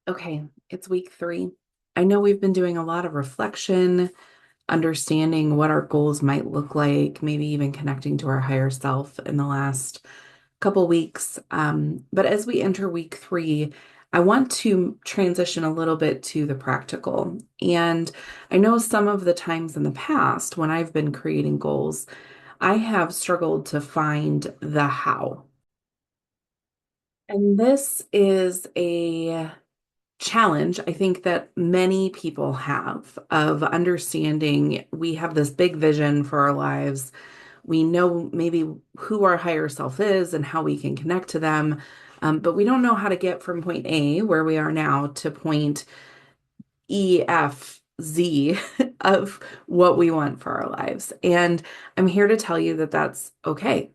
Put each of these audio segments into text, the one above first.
Okay, it's week 3. I know we've been doing a lot of reflection, understanding what our goals might look like, maybe even connecting to our higher self in the last couple weeks. But as we enter week 3, I want to transition a little bit to the practical. And I know some of the times in the past when I've been creating goals, I have struggled to find the how. And this is a challenge I think that many people have of understanding we have this big vision for our lives. We know maybe who our higher self is and how we can connect to them, but we don't know how to get from point A, where we are now, to point E, F, Z of what we want for our lives. And I'm here to tell you that that's okay.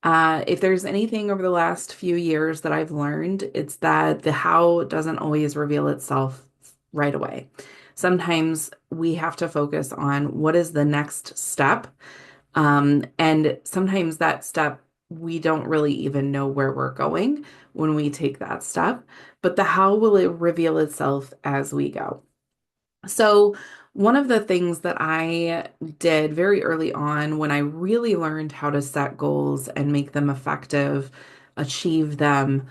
If there's anything over the last few years that I've learned, it's that the how doesn't always reveal itself right away. Sometimes we have to focus on what is the next step. And sometimes that step, we don't really even know where we're going when we take that step. But the how will it reveal itself as we go. So, one of the things that I did very early on when I really learned how to set goals and make them effective, achieve them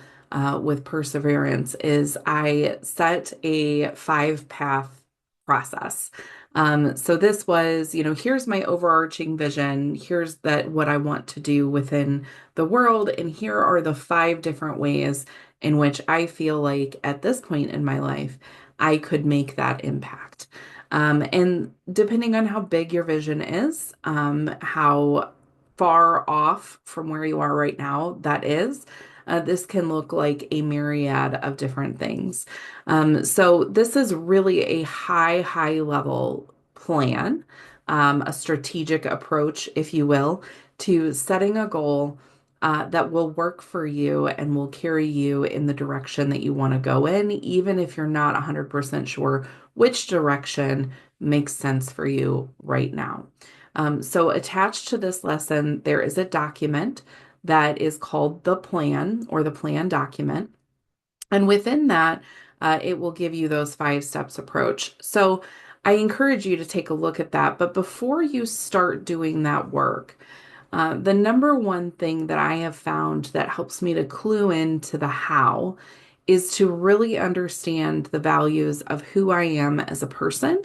with perseverance, is I set a 5 path process. So this was, here's my overarching vision. Here's that what I want to do within the world, and here are the 5 different ways in which I feel like at this point in my life I could make that impact. And depending on how big your vision is, how far off from where you are right now that is, this can look like a myriad of different things. So this is really a high level plan, a strategic approach, if you will, to setting a goal that will work for you and will carry you in the direction that you want to go in, even if you're not 100% sure which direction makes sense for you right now. So, attached to this lesson, there is a document that is called the plan or the plan document. And within that, it will give you those 5 steps approach. So, I encourage you to take a look at that. But before you start doing that work, the number one thing that I have found that helps me to clue into the how is to really understand the values of who I am as a person,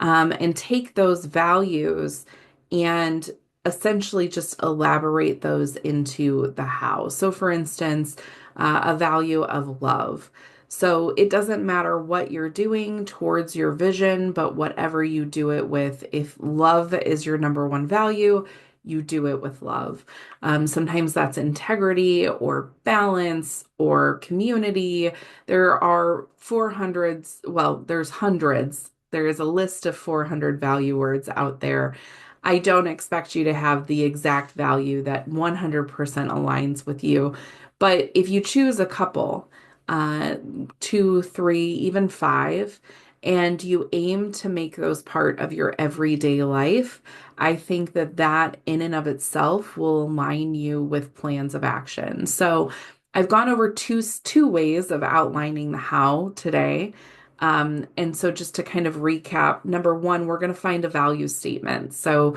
and take those values and essentially just elaborate those into the how. So, for instance, a value of love. So it doesn't matter what you're doing towards your vision, but whatever you do it with, if love is your number one value, you do it with love. Sometimes that's integrity or balance or community. There are 400s, well, there's hundreds. There is a list of 400 value words out there. I don't expect you to have the exact value that 100% aligns with you. But if you choose a couple, uh, 2, 3, even 5, and you aim to make those part of your everyday life, I think that that in and of itself will align you with plans of action. So I've gone over two ways of outlining the how today. And so just to kind of recap, number one, we're going to find a value statement. So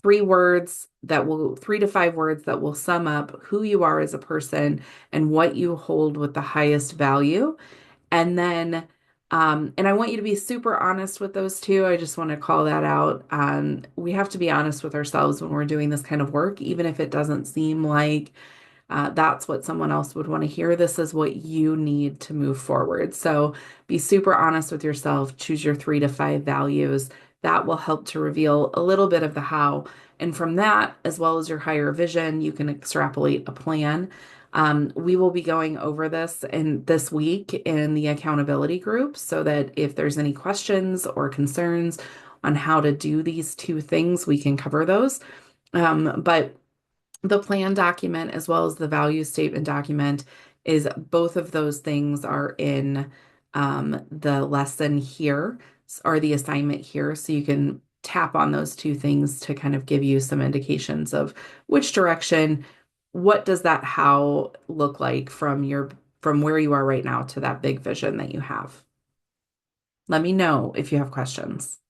3 to 5 words that will sum up who you are as a person and what you hold with the highest value. And then, and I want you to be super honest with those two. I just want to call that out. We have to be honest with ourselves when we're doing this kind of work, even if it doesn't seem like that's what someone else would want to hear. This is what you need to move forward. So be super honest with yourself. Choose your 3 to 5 values. That will help to reveal a little bit of the how. And from that, as well as your higher vision, you can extrapolate a plan. We will be going over this in this week in the accountability group so that if there's any questions or concerns on how to do these 2 things, we can cover those. But the plan document as well as the value statement document is both of those things are in the lesson here or the assignment here. So you can tap on those 2 things to kind of give you some indications of which direction, what does that how look like from your from where you are right now to that big vision that you have. Let me know if you have questions.